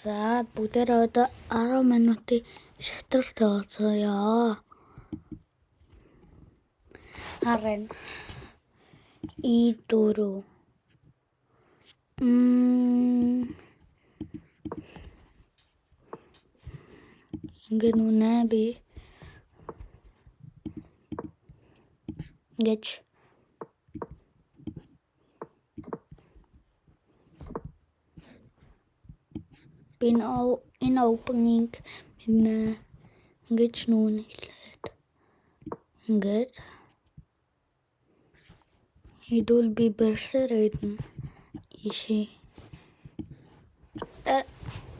За бүгдээрээ одоо 10 минутын шатар тооцооё. Харин И4 ингээд нүнэ би ингэж энэ opening ингэж нүн хэлээд ингээд хэдүүл би берсээр эдэн иши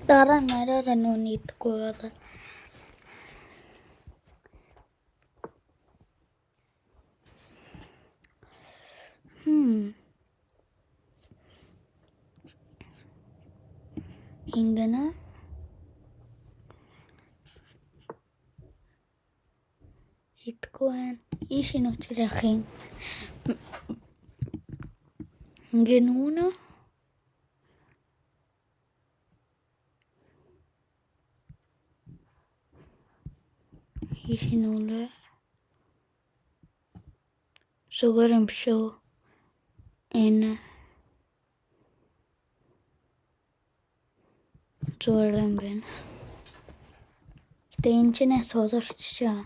дараа нараараа нүн идэхгүй байгаа. Ингэнэ идэхгүй байна. Иши нүчил явах юм. Ингээ нүнэ иши нүлээ зүгээр юм шүү. Энэ зүгээр юм байна. Гэтэ энэ ч нэ сууларчаа.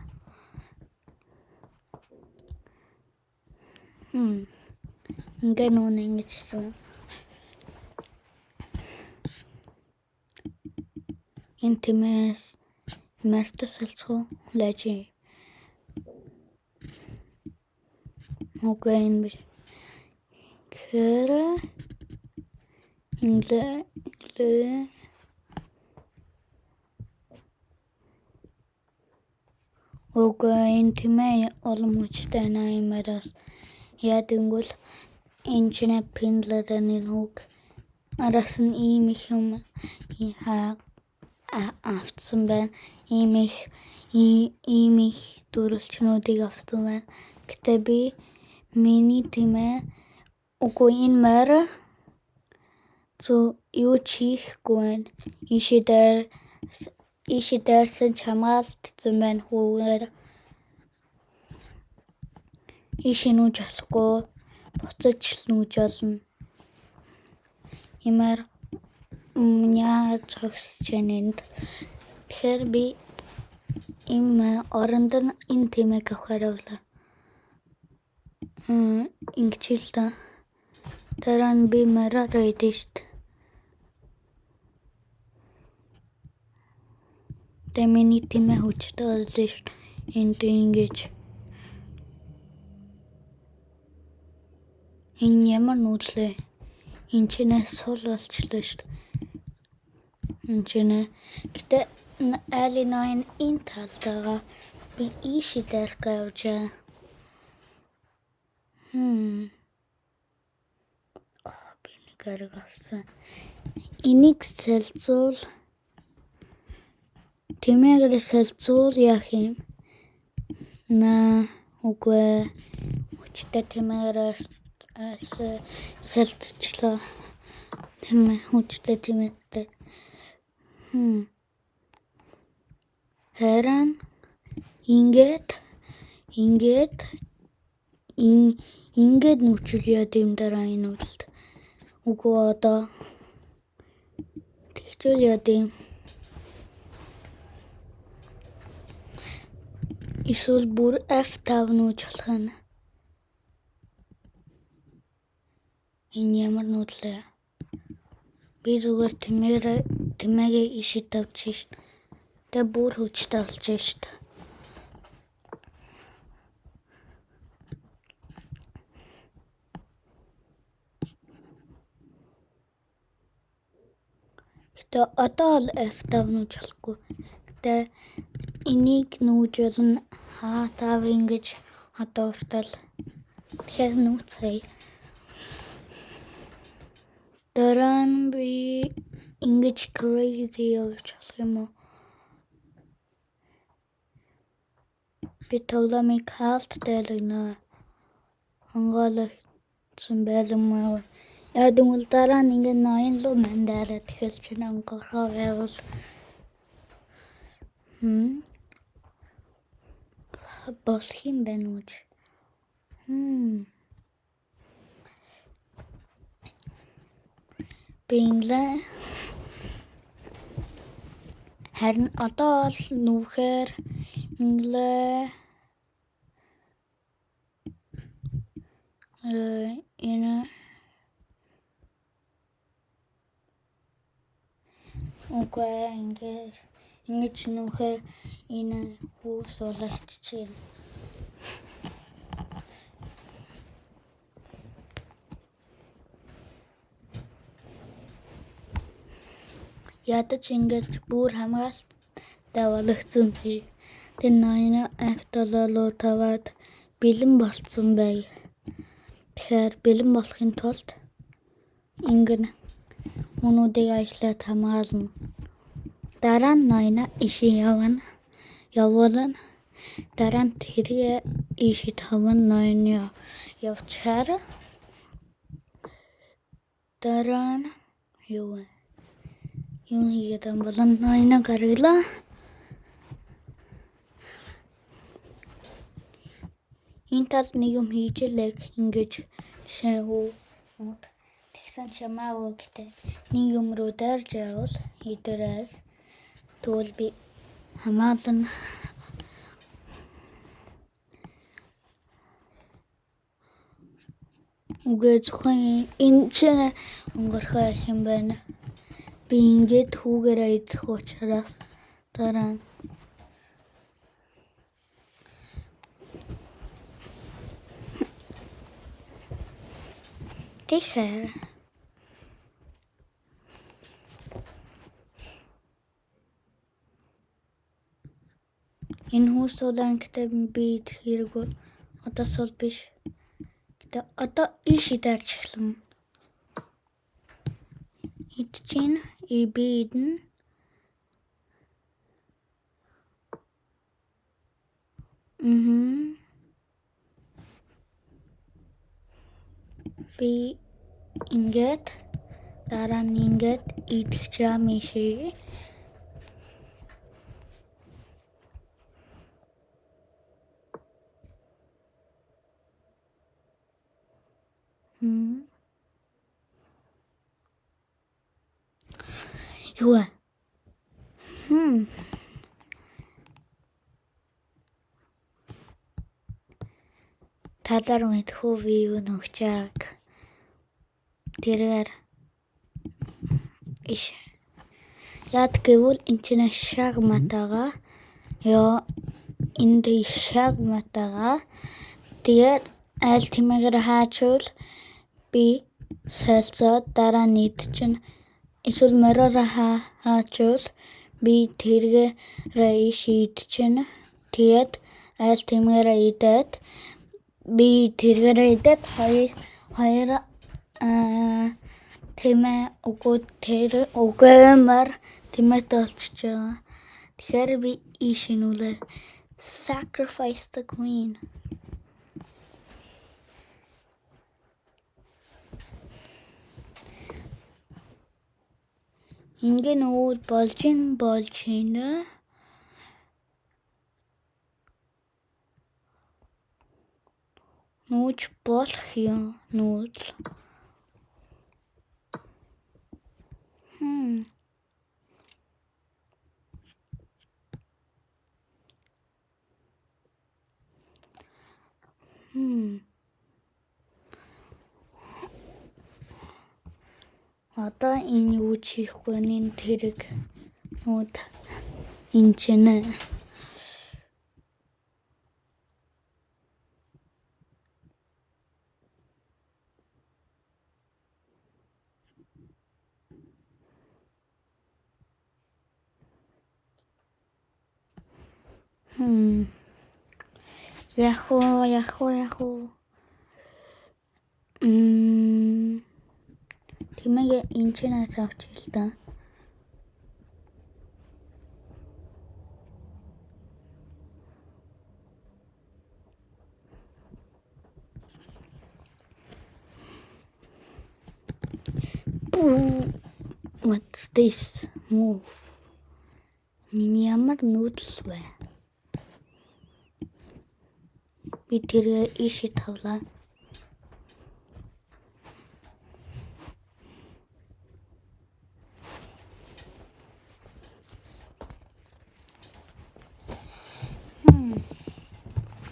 Ингээ нүн ингэж хийсэн. Энэ тимээс мартас алцгаа лажи. Окей энэ биш. Кэра инглэ окей энэ тимээ оломжтой наймараас яадэнгүүл энэ ч нэ пинлэдэний нүг араас нь ийм их юм автсан байна. Ийм их дөрвөлчнүүдийг автсан байна. Гэтэ би миний тимээ үгүй энэ мөр юу чихгүй байна. Иши дээрсэн чамаалтсан байна хүүгээр. Иши нүүж болохгүй. Буцаж нүүж олно. Имэр яа зогсож байна энд. Тэгэхээр би оронд нь энэ тимээг авахаараа ингэж л да. Дараа нь би мараар идэж штт. Миний тимээ хүчтэй болж штт. Энд ингэж энэ ямар нүүдлээ. Энэ ч нэ сул болчлоо штт. Энэ ч нэ гэтэ алинаа энэ талдаа би иши дээр гавжаа. Гаргалсан. Энийг сэлцүүл тимээгээр сэлцүүл яах юм? Үгүй хүчтэй тимээгээр сэлцчлээ. Тимээ хүчтэй тимээтэй. Харин ингээд нүчилээ дэм дараа энэ үлд. Үгүй одоо тэгчүүл ядэм. Эсвэл бүр F5 нүүж болох юм. Энэ ямар нүүдлээ. Би зүгээр тимээгээ иши тавьж шít. Тэ бүр хүчтэй болж шít. Гэтэ одоо л F5 нүүж болохгүй. Гэтэ энийг нүүж болно. Тав ингэж одоо уртал. Тэгэхээр нүүцгээе. Дараа нь би ингэж crazy явж болох юм уу? Би тоглоомыг хаалт дээлгэнэ. Хангаалсан байлмаа яа тэгвэл дараа нь ингээд ноён руу мандараад эхэлж байна онгорхоо байвал болох юм байна уу? Бинглээ харин одоо л нүхээр инглээ энэ үгүй ингэж нүхээр энэ хүүс бололч чинь ядаж ингэж бүр хамгаалалттай болгоцсон би. Тэр ноён автололоо таваад бэлэн болцсон бай. Тэгэхээр бэлэн болохын тулд ингэн хүмүүдийг ажиллаад хамгаална. Дараа нь ноёна ишин явуулна. Дараа нь тэргээ ишид хаван ноён явчаар дараа нь юу хийгээд амбалан ноёна гаргалаа. Энэ тал нэг юм хийж лэг ингэж шавуу тэгсэн чамаагүй гэдэг нэг юм руу дайрж явал идэрээс тэгвэл би хамаална. Үгүй зөвхөн энэ чинь онгорхоо их юм байна. Би ингээд хүүгээрээ идэх учраас дараа нь тэгэхээр энэ хүүс удаан гэдэг би хэрэггүй одоо сул биш. Гэтэ одоо иши даарч эхлэн. Идчихин ибидэн би ингээд дараа нь ингээд идэх чам иши юу тадар мэдхүү би юу нүгчааг тэрээр иш яд гэвэл энэ чинь шагматага энд шагматага тэгээд аль тэмээгээр хаачвал би солилцоод дараа нь чинь эсвэл мороор хаачвал би тэргээрээ ишид чинь тэгээд аль тэмээгээр идээд би тэргээрээ идээд хоёр тэмээ угэмар тэмээт болчихж байгаа. Тэгэхээр би ишинүүлээ sacrifice the queen. Ингээ нүүд болж байна. Нүүж болох юм нүүд. Одоо энэ юу чихгүй нэн тэрэг нүүд энэ чинь яхуу тэмээгээ энэ чинь авчих л да. What's this move? Энэ ямар нүүдэл вэ? Би тэргээ ийшээ тавлаа.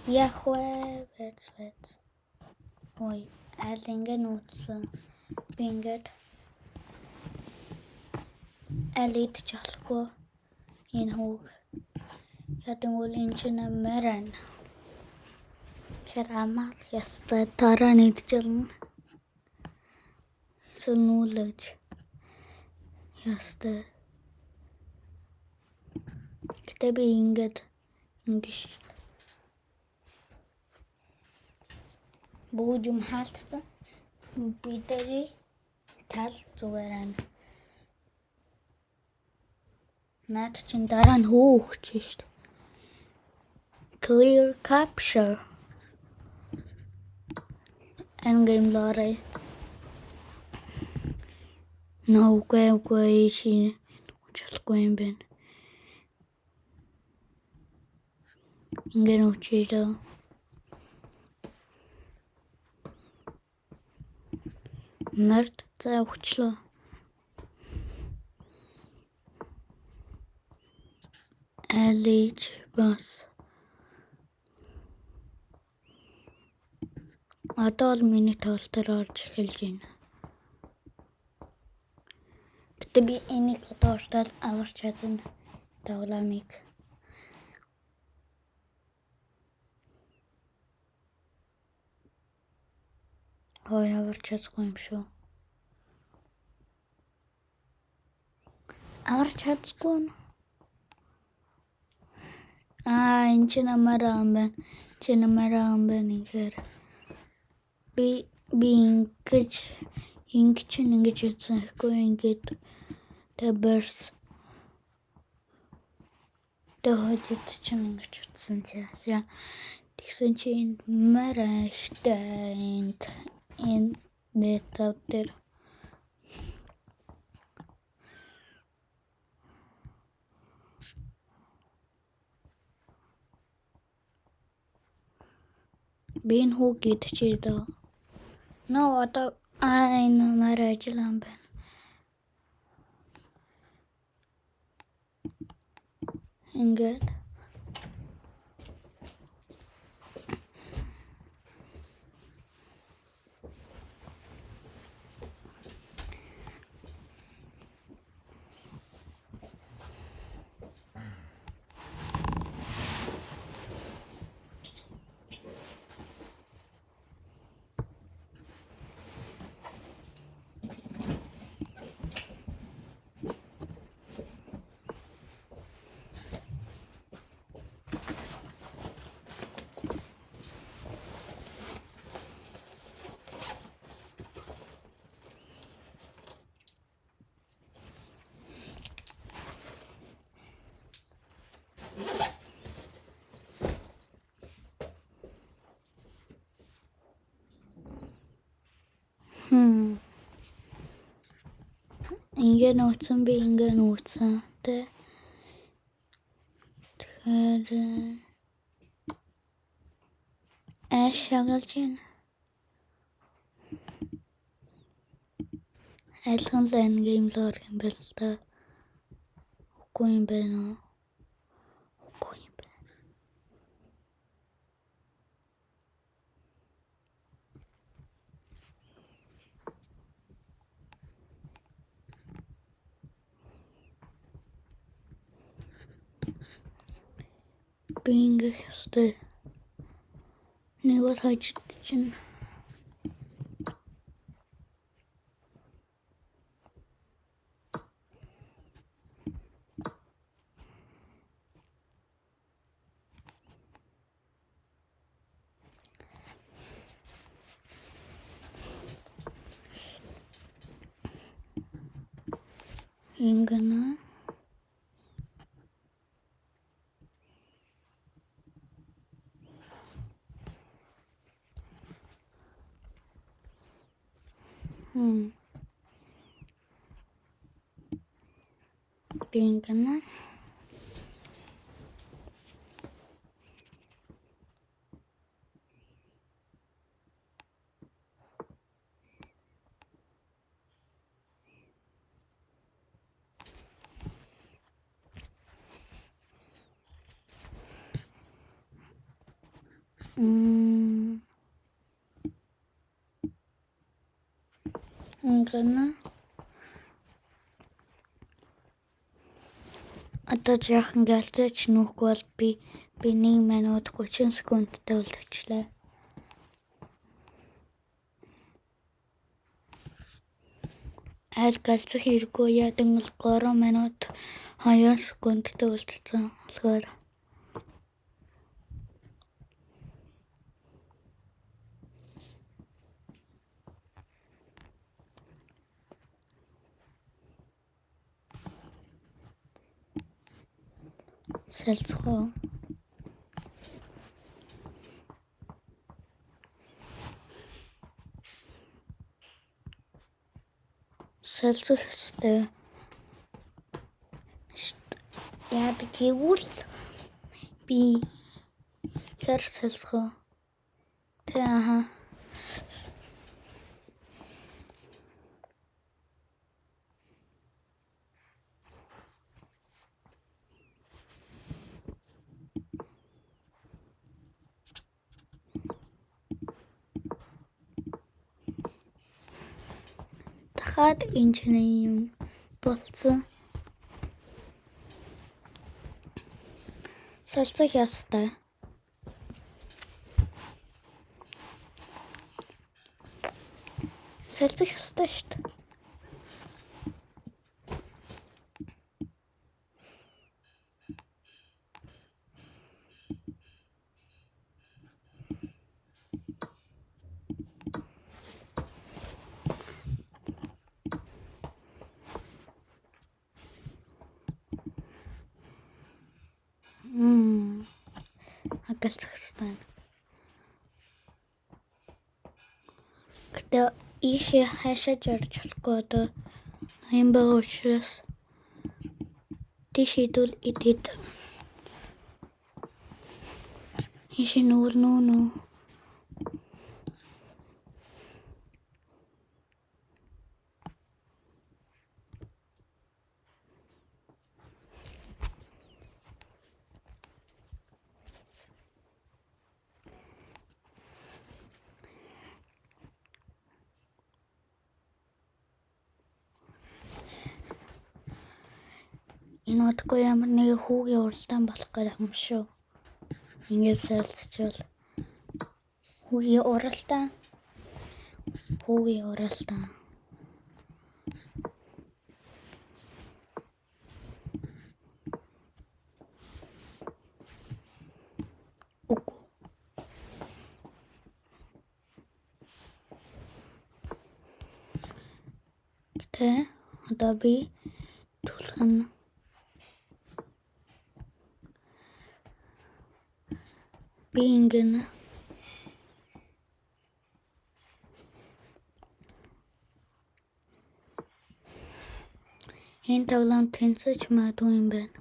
Яг вэ? Ой, аль ингэ нүүцсэн. Би ингээд аль идэж болохгүй. Энэ хүүг. Ядангуул энэ чинь мэрэн. Керамал ястай дараа нь идэж олно. Сөнүүлж. Ястай. Гэтэ би ингээд ингэж бүгд юм хаалтсан. Бидний тал зүгээр ань. Наад чинь дараа нь хөөгч шүү дээ. Clear capture. Endgame лорой. Үгүй шин учралгүй юм байна. Ингээд учраа. Мэрд за өчлөө. Алиж бас. Одоо л миний тоол дээр орж эхэлж байна. Гэтэ би энийг доошдол аварч чадсан тоглоомыг. Ой, аварч чадахгүй юм шүү. Аварч чадахгүй. Энэ чинь намаран байна. Чи намаран байна гэхээр би ингэж хэлсэн хэвгүй ингэж таберс тохиолдож чинь ингэж утсан чаа. Тэгсэн чинь мараа штэ энэ нэтав дээр бин хүү гэдчихэд одоо энэ мараа ажиллан байна. Ингээд ингээд нууцсан би ингээд нууцсан тэ. Тэгэхээр шагалж байна. Айлхан л endgame лор юм бэл та. Үгүй юм байна уу? Үгүй юм байна. Би ингээд хэвчээ нэг бол хajд чинь Ingana Би ингэнэ. Ингэнэ. Одоо жаахан гэлзэж нүхгүй бол би 1 минут 30 секундтай үлдчихлээ. Аль гэлзэх хэрэггүй ядан л 3 минут 2 секундтай үлдсэн болохоор салцгаа. Салцах ёстой. Яадаг гэвэл би хэр салцгаа. Тэ. Дахиад энэ юм болцсон. Салцах ёстой. Салцах ёстой шүү дээ. Агалцах ёстой. Гэтэ ийшээ хаашаа жарж болохгүй одоо юм байгаа учраас тийшээдүүл идэт. Ийшээ нүүр. Энэ удахгүй ямар нэг хүүгийн уралдаан болох гэх юм шүү. Ингээд салцчвал хүүгийн уралдаан. Үгүй. Гэтэ одоо би түлхэн би ингэнэ. Энэ тоглоом тэнцэж магадгүй юм байна.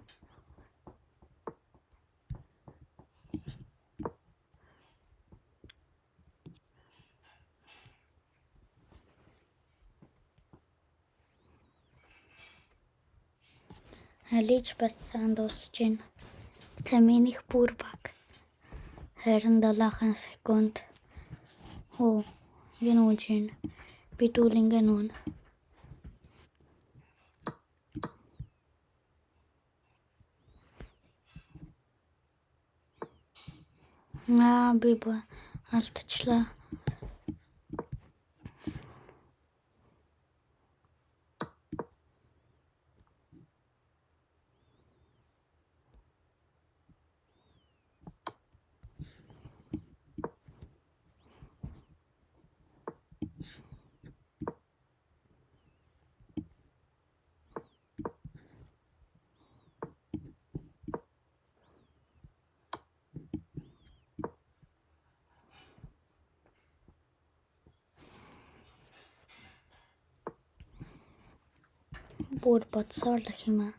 Алиж бас цаанд дуусч байна. Таминых бүр баг. 27 секунд. Энэ үн би дүүлэнгээ нүүн. Би алдчихлаа. Бүр бодсоор л юм аа.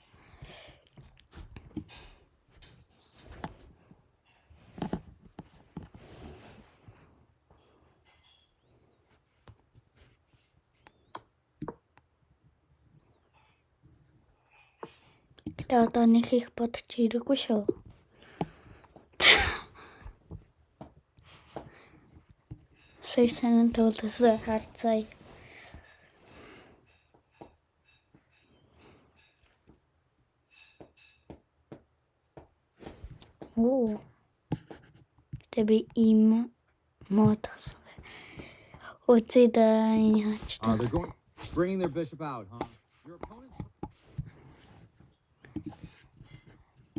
Гэтэ одоо нэг их бодож ирээгүй шүү. Шийсэн төлөөс харцай. Оо. Тэби им мотос. Оцеда яачта. They're going, bringing their bishop out, huh? Your opponent's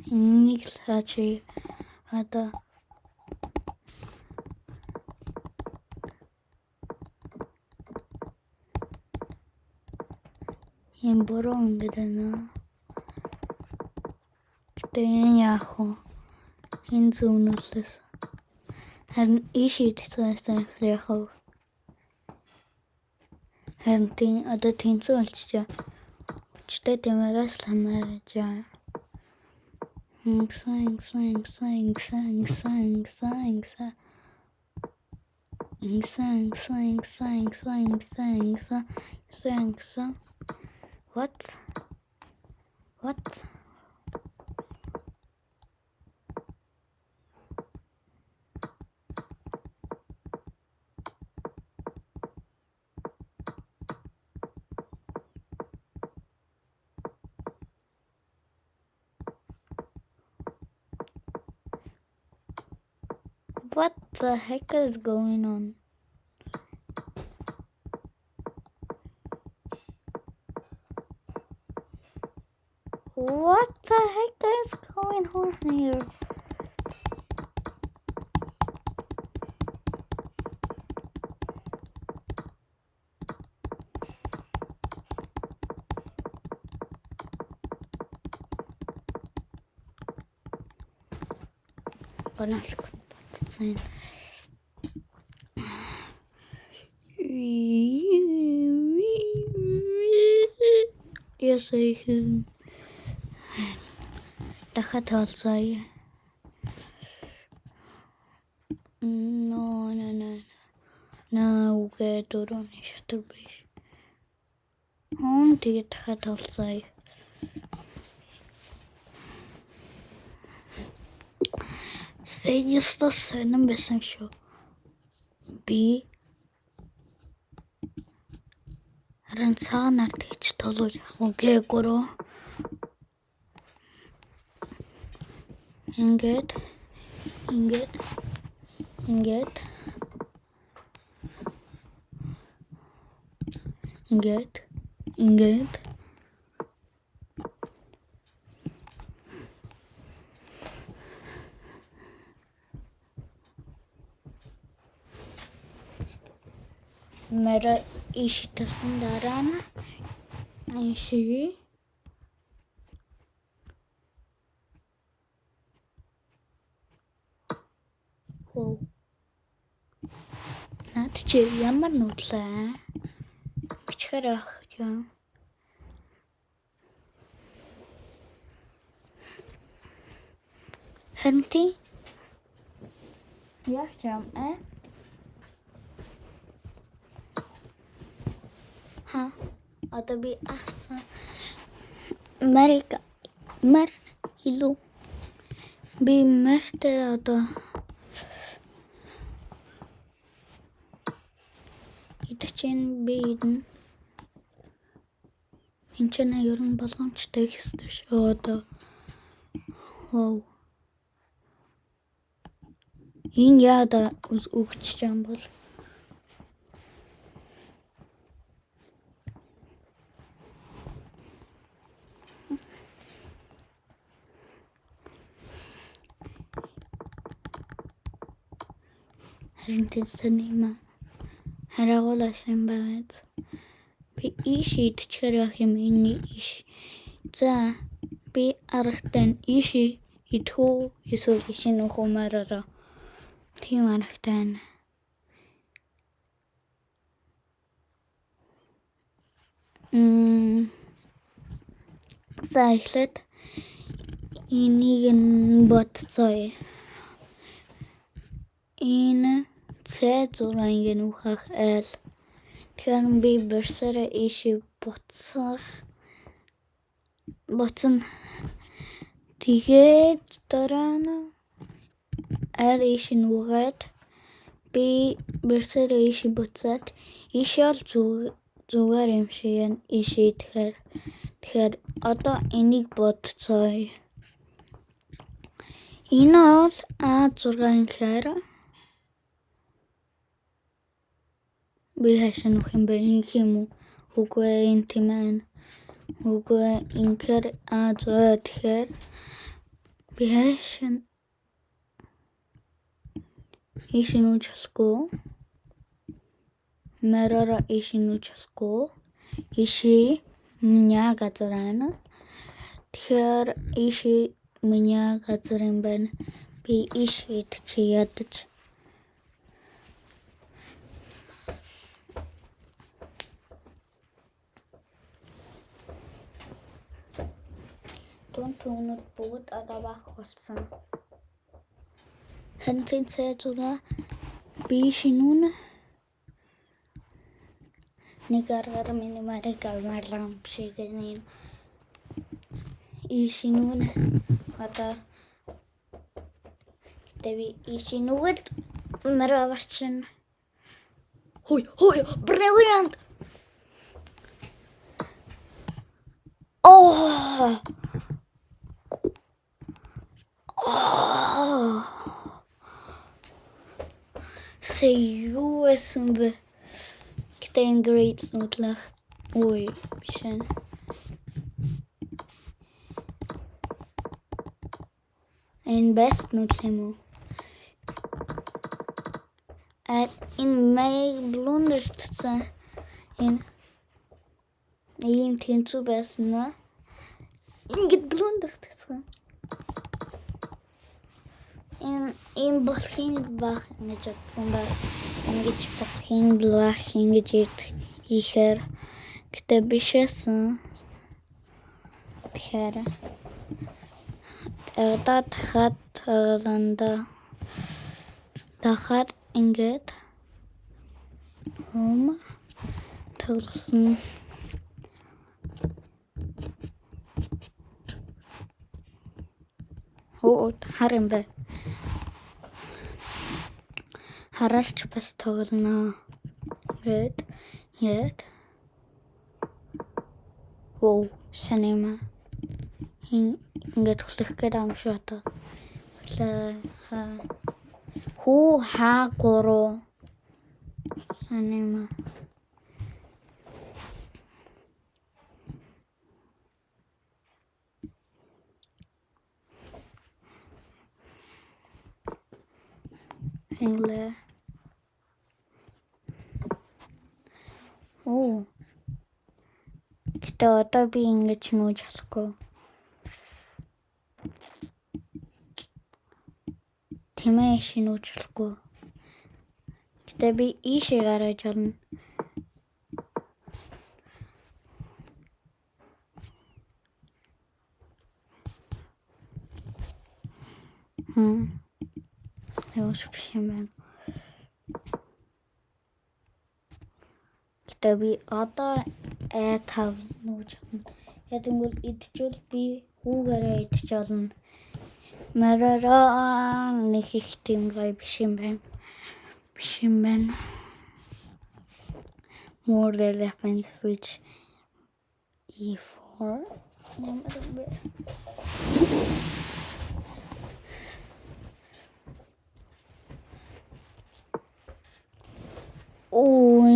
Нэг л хачи одоо юм бороо ингээд байна. Гэтэ яах вэ? Энэ зүүнлээс харин ишид цаасан яах вэ? Харин тийм одоо тэнцүү болчихоо. Өчтөө тиймээс л хамаарч. Sang. What? What the heck is going on? What the heck is going on here? Bonus. Yes, I can. Дахиад тоолцооё. No, үгүй дөрөвний шатар биш. Тэгээд дахиад тоолцооё. Сэйстэ сэнэн байсан шүү. Би харин цаанаар тэгж толгой яах вэ? Ингээд. Мера ишитсэн дараа нь иши Оо. Наад чи ямар нүдлээ? Бичгээр ах юм. Хэнти? Яах юм Одоо би авсан мар илүү би мартай одоо идэчин бидэн энэ ер нь боломжтой хэвчээ шүү одоо. Энэ яада өгч юм бол харин тэсэн юм хараагуулсан байгааз би ишид чирэх юм энэ иш за би арахтан иши итхүү эсвэл ишин ухумараа тийм арахтан за эхлээд энийг нь бодцоо энэ цэзуран ухах эл тэгэхээр би берсэрэ иши боцсон Тэгээд дараа нь айл ийш нүгээд би бэрсээр ийш буцаад ийшэл зүгээр юм шиг юм ийшээ тэгэхээр одоо энийг бодцооё. Энэ бол А6-ын хэр би хашаа нүх юм бэ юм уу? Үгүй энэ тийм ээ. Үгүй инкер А6 тэгэхээр би хашаа ишинүү чалгүй. Мэрара ишинүү чалгүй. Иши меня газарана. Тэгэхээр иши меня газар юм байна. Би ишид чи ядаж. Тунтунууд бүгд одоо бах болсон. Хэнтэн цэцуна би шинүүн нэг аргаар миний марыг авмарлан шигэний ишинүүн одоо тэви ишинүүл мэраварчин. Хой brilliant. Oh. Seriously be getting great snutlag. Ой, бишэн. En best nutlemo. In mij blundert ze in tin zu besten, ne? In get blundert ze. In bolhin bach ingejat samba ingej bolhin blach ingejit ихэр гэтэ бишээсэн тэгэхээр дахад тагланда дахад ингээд тавсан харин бэ хараарч бас тоглоно гээд санима ингээд хүлэх гээд ам шүү одоо хүү хаагуруу санима Engle. Гэтэ одоо би ингэж нүүж болохгүй. Тэмээ шинүүж болохгүй. Гэтэ би ийшээ гараж олно. Явж биш юм байна. Гэтэ би одоо A5 нүүж олно. Ядангуул идчихвэл би хүүгээрээ идчих олно. Марараа нэг их тийм гай биш юм байна. More than weapons which E4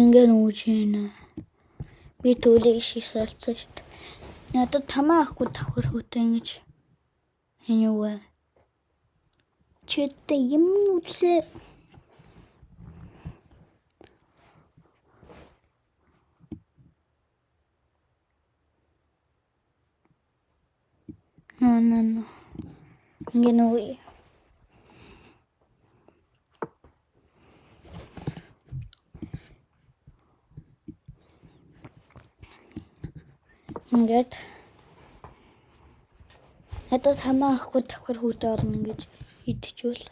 ингээд үжинэ. Би төлөг шисэлцсэн шүү дээ. Надад тамаа ахгүй давхар хөтэ ингэж. Энэ юу вэ? Чөтэ юм үлээ. No. Ингээд үе. Ингээд хэд тамаа ахгүй давхар хөтэ орно ингэж идчихвэл.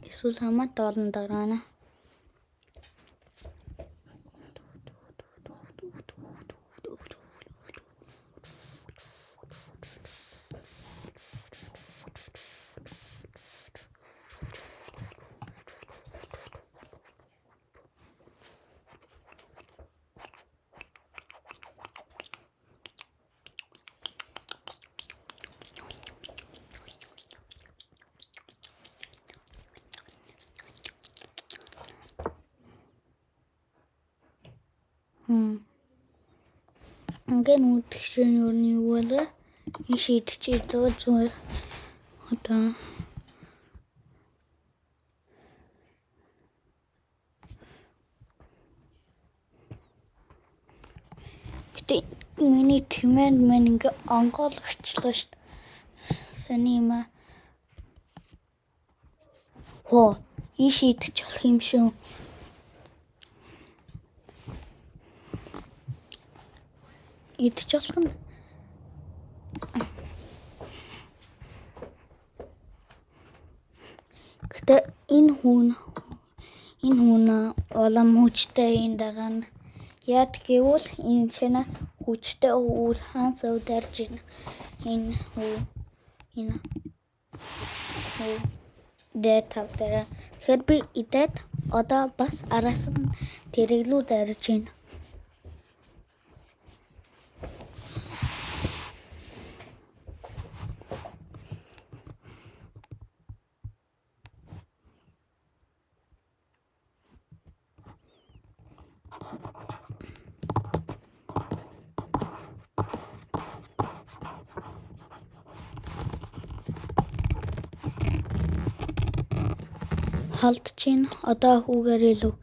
Эсвэл хамаатай олон дараана. Ингээд нүдэх чинь юу нь юу вэ? Ишидчих зүгээр одоо гэтээ миний тэмээнд мань ингээ онгойлгочлоо шүү дээ. Саний юм аа. Хоо ишидчих болох юм шүү. Идчих болох нь. Гэтээ энэ хүн улам хүчтэй энэ дагаа нь яад гэвэл энэ шинэ хүчтэй үр хаанс өдөрж энэ дэта дээр тэгэхээр би идээд одоо бас араас нь тэрэглүү дарж байна. Халдчихин одоо хүүгээр илүү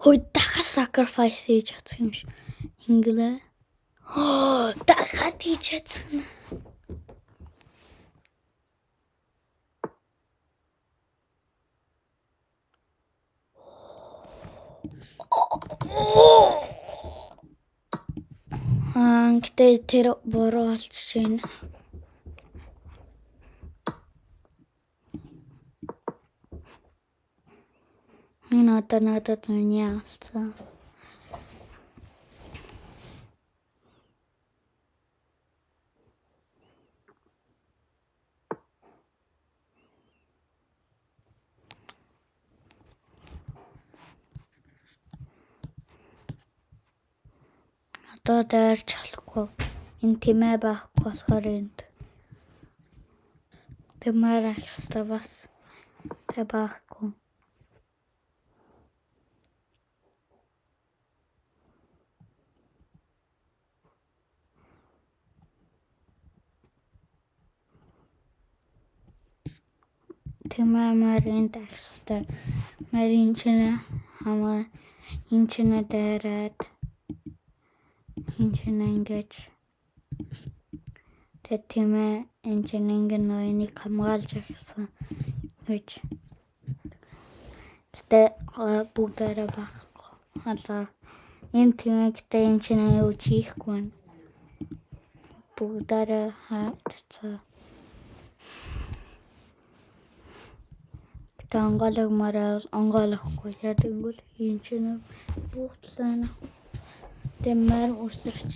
хой дахиад sacrifice хийж чадсан юм шиг. Инглээ. Дахиад хийж чадсан. Гэтээ тэр буруу болчихжээ. Энэ одоо надад миний алцсан. Одоо дайрч болохгүй. Энэ тэмээ байхгүй болохоор энд тэмээр ахстай бас тэ байхгүй. Тэмээ марин такстай. Марин чинь хамаа энэ чинь дайраад энэ чинь ингэж тэмээ энэ чинь ингэ ноёныг хамгаалж явсан гэж. Гэтэ бүгдээрээ байхгүй. Халаа энэ тэмээгтэй энэ чинь юу хийхгүй байна. Бүгдээрээ хаацсан. Онгойлохгүй ядангүүл энэ чинь бүгдлээ. Тэмээр үсэрч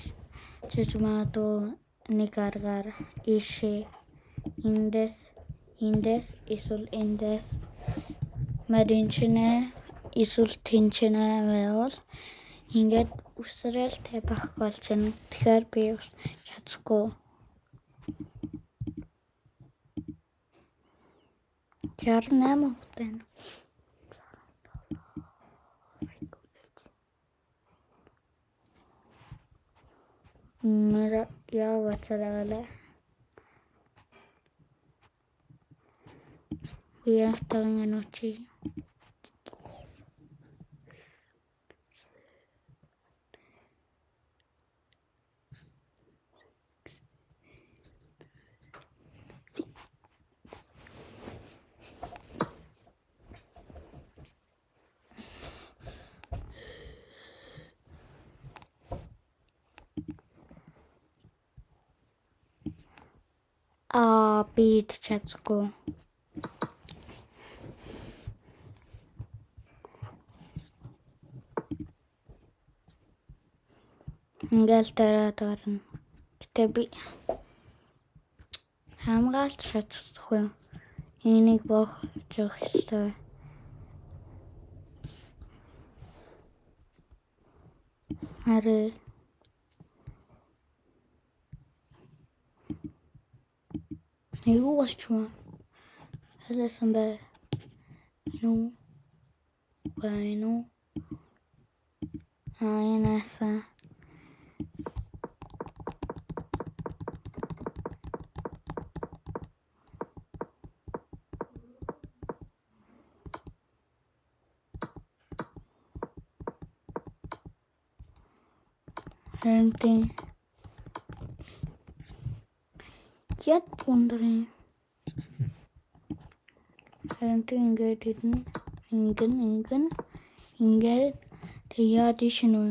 чижмаадуу нэг аргаар ишээ эндээс эсвэл эндээс маринчнэ эсвэл тэнчнэ байвал ингээд үсрэл тэ байхгүй болчихно. Тэгэхээр би чадахгүй. Чарл 8 хугацаа. Яа вацараа. Я стала ночи. Бит чадахгүй. Ингээл дараад орно. Гэтэ би хамгаалж чадахгүй. Энийг бохож өгөхлөө. Аре юу болчихвоо? Хэлсэн бай. Гайно. Янаасаа. Харин яд вундрын. Харин ингээд идэн ингээд тэгээд ишнү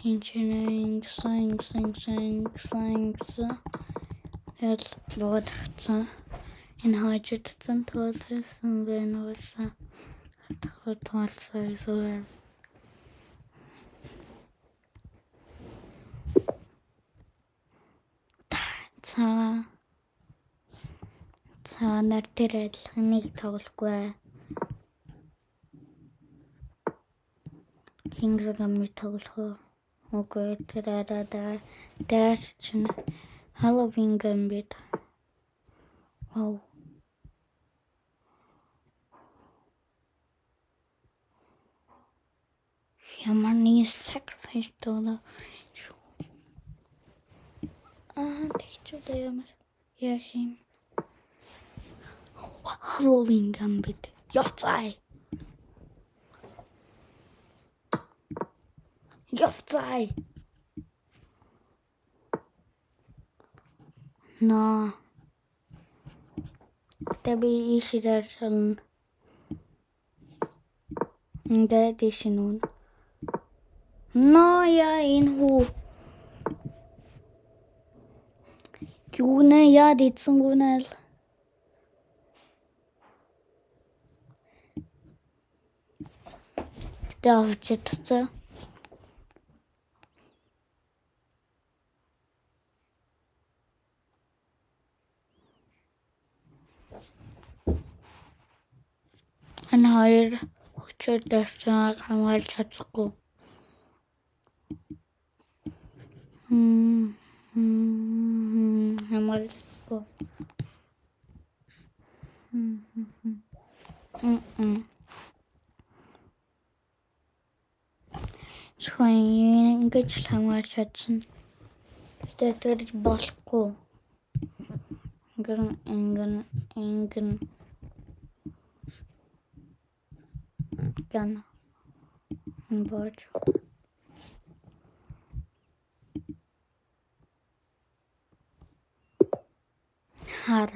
ingsan ял бодгцсан энэ хажидсан тоолсон байна уусаа тоолсон цаа нар тэр адилханыг тоглохгүй Кингсгами тоглох үгүй тэр араа дээр чинь Halloween гэмбит. Вау. Ямар нэг sacrifice тоолоо. Тэгчүүд ямар яшим. Halloween гэмбит. Яцай. Яфцай. No. Tabi işler ингээд ишнүн. No я инху. Юуна яд ицэнгүнэл. Тавчтцаа. Энэ хоёр хүчээр дэвчээр хамгаалж чадахгүй. Хамгаалж чадахгүй. Чухайн ингэж хамгаалж чадсан. Тэр болохгүй. Ингэн Gana. Бож. Хар.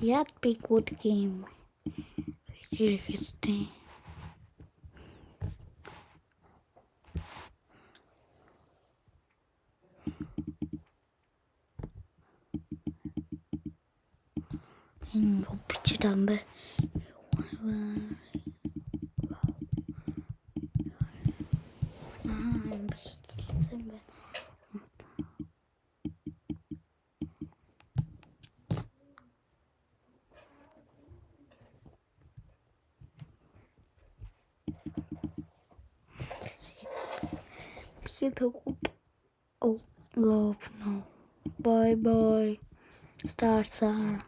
Яд би good game. Хэрэгтэй. Энэ бичиж амбэ. Oh, love no. Bye bye. Stars are.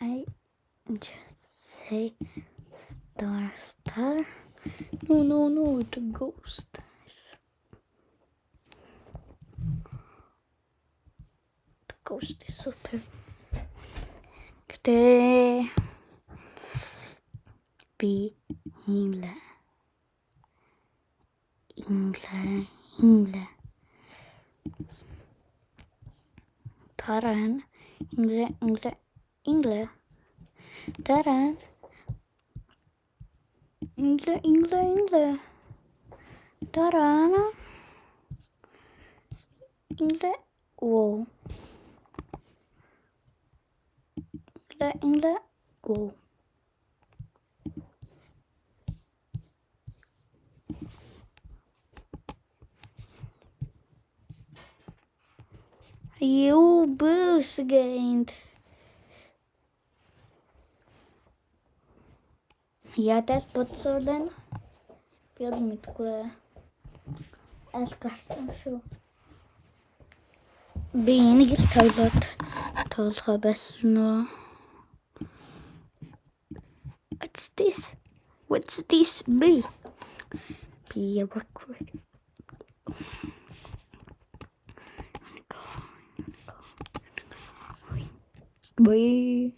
I just say star. No, it's a ghost. The ghost is super. Kde би инглэ. Таран инглэ. Таран инглэ. Таран инглэ. Wow. Инглэ. Wow. You boost gained. Ядаад бодсоолаа. Би бол мэдгүй. Аль гарсан шүү. Би энийг л тойлоод тоолгоо байсан уу? What's this be? Be a recruit. Bye.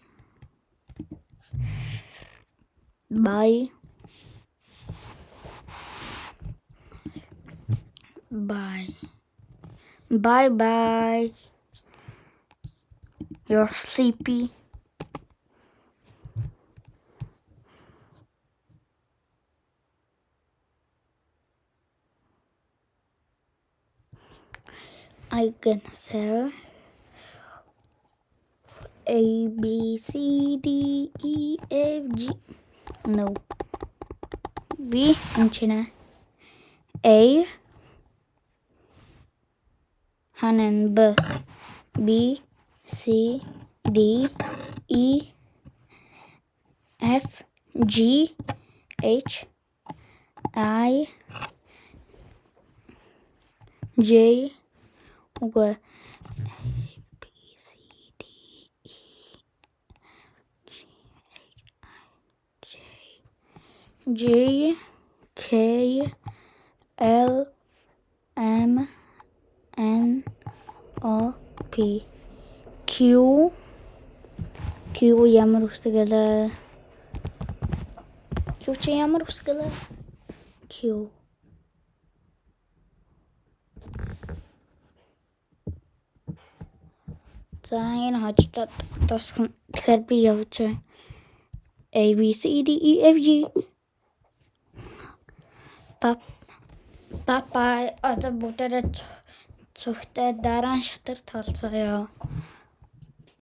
You're sleepy. I can say A, B, C, D, E, F, G. No. B, Anchina. A, Hanan B. B, C, D, E, F, G, H, I, J, okay. J, K, L, M, N, O, P, Q ямар үсгэлээ? Q чи ямар үсгэлээ? Q. За энэ хожтод тусах. Тэгэхээр би явж байна. A, B, C, D, E, F, G. Папа одоо бүгдээрээ цогтой дараа нь шатар толцооё.